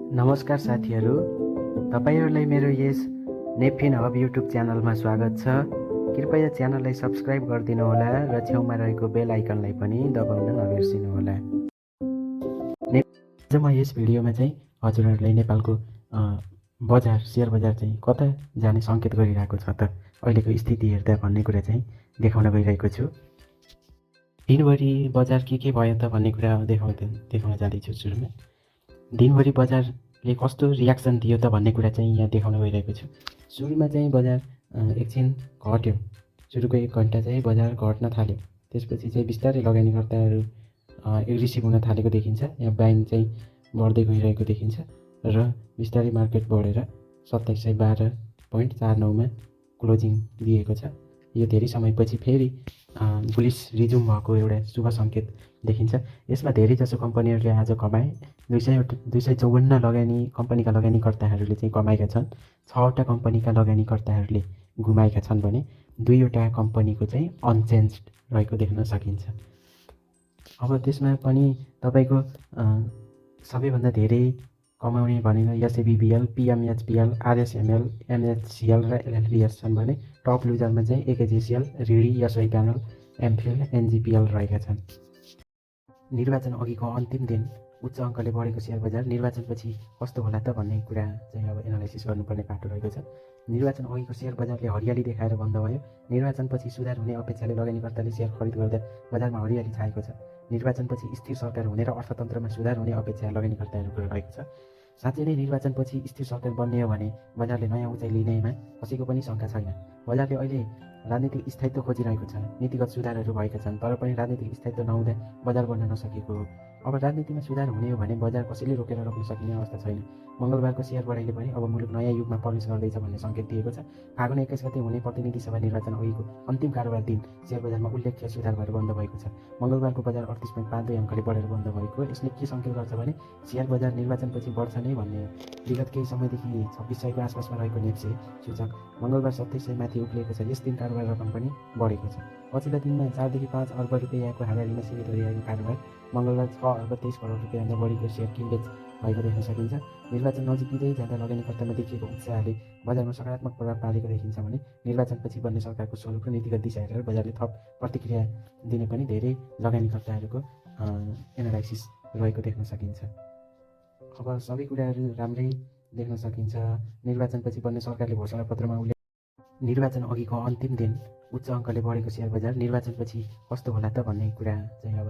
नमस्कार साथीहरू, तपाईहरूलाई मेरो यस नेप्फिन हब युट्युब च्यानलमा स्वागत छ। कृपया च्यानललाई सब्स्क्राइब गरिदिनुहोला र छेउमा रहेको बेल आइकनलाई पनि दबाउन नबिर्सिनुहोला। आज म यस भिडियोमा चाहिँ हजुरहरूलाई नेपालको बजार सेयर बजार चाहिँ कता जाने सङ्केत गरिरहेको छ त अहिलेको स्थिति हेर्दा भन्ने कुरा चाहिँ देखाउन गइरहेको छु। दिनभरि बजार के भयो त भन्ने कुरा देखाउन जाँदैछु। सुरुमा दिनभरि बजारले कस्तो रियाक्सन दियो त भन्ने कुरा चाहिँ यहाँ देखाउन गइरहेको छु। सुरुमा चाहिँ बजार एकछिन घट्यो। सुरुको 1 घन्टा चाहिँ बजार घट्न थाल्यो। त्यसपछि चाहिँ बिस्तारै लगानीकर्ताहरू एग्रेसिभ हुन थालेको देखिन्छ। यहाँ बाइङ चाहिँ बढ्दै गइरहेको देखिन्छ र बिस्तारै मार्केट बढेर 2712.49 मा क्लोजिङ दिएको छ। यो धेरै समयपछि फेरि बुलिस रिज्युम भएको एउटा शुभ सङ्केत देखिन्छ। यसमा धेरैजसो कम्पनीहरूले आज कमाए। 254 कम्पनीका लगानीकर्ताहरूले चाहिँ कमाएका छन्। 6वटा कम्पनीका लगानीकर्ताहरूले गुमाएका छन् भने 2वटा कम्पनीको चाहिँ अनचेन्ज्ड रहेको देख्न सकिन्छ। अब त्यसमा पनि तपाईँको सबैभन्दा धेरै कमाउने भनेको एसएबिबिएल, पिएमएचबिएल, आरएसएमएल, एमएचसिएल र एलएलबिएस छन् भने टप लुजरमा चाहिँ एकेजिसिएल, रिडी, एसवाई प्यानल, एमफिल, एनजिपिएल रहेका छन्। निर्वाचन अघिको अन्तिम दिन उच्च अङ्कले बढेको सेयर बजार निर्वाचनपछि कस्तो होला त भन्ने कुरा चाहिँ अब एनालाइसिस गर्नुपर्ने पाटो रहेको छ। निर्वाचन अघिको सेयर बजारले हरियाली देखाएर बन्द भयो। निर्वाचनपछि सुधार हुने अपेक्षाले लगानीकर्ताले सेयर खरिद गर्दा बजारमा हरियाली छाएको छ। निर्वाचनपछि स्थिर सरकार हुने र अर्थतन्त्रमा सुधार हुने अपेक्षा लगानीकर्ताहरूको रहेको छ। साँच्चै नै निर्वाचनपछि स्थिर सरकार बन्ने हो भने बजारले नयाँ उचाइ लिनेमा कसैको पनि शङ्का छैन। बजारले अहिले राजनीतिक स्थायित्व खोजिरहेको छ। नीतिगत सुधारहरू भएका छन्, तर पनि राजनीतिक स्थायित्व नहुँदा बजार बन्न नसकेको हो। अब राजनीतिमा सुधार हुने हो भने बजार कसैले रोकेर रोक्न सकिने अवस्था छैन। मङ्गलबारको सेयर बढाइले पनि अब मुलुक नयाँ युगमा प्रवेश गर्दैछ भन्ने सङ्केत दिएको छ। फागुन 21 गते हुने प्रतिनिधि सभा निर्वाचन अघिको अन्तिम कारोबार दिन सेयर बजारमा उल्लेख्य सुधार भएर बन्द भएको छ। मङ्गलबारको बजार 38.52 अङ्कले बढेर बन्द भएको। यसले के सङ्केत गर्छ भने सेयर बजार निर्वाचनपछि बढ्छ नै भन्ने हो। विगत केही समयदेखि 2600 को आसपासमा रहेको नेप्से सूचक मङ्गलबार 2700 माथि उक्लिएको छ। यस दिन कारोबार रकम पनि बढेको छ। पछिल्ला दिनमा 4 देखि 5 अर्ब रुपियाँको हाराहारीमा सीमित गरिरहेको कारोबार मङ्गलबार 6 अर्ब 23 करोड रुपियाँभन्दा बढीको सेयर किनबेच भएको देख्न सकिन्छ। निर्वाचन नजिकै जाँदा लगानीकर्तामा देखिएको उत्साहले बजारमा सकारात्मक प्रभाव पारेको देखिन्छ भने निर्वाचनपछि बन्ने सरकारको स्वरूप र नीतिगत दिशा हेरेर बजारले थप प्रतिक्रिया दिने पनि धेरै लगानीकर्ताहरूको एनालाइसिस रहेको देख्न सकिन्छ। अब सबै कुराहरू राम्रै देख्न सकिन्छ। निर्वाचनपछि बन्ने सरकारले घोषणापत्रमा निर्वाचन अघिको अन्तिम दिन उच्च अङ्कले बढेको सेयर बजार निर्वाचनपछि कस्तो होला त भन्ने कुरा चाहिँ अब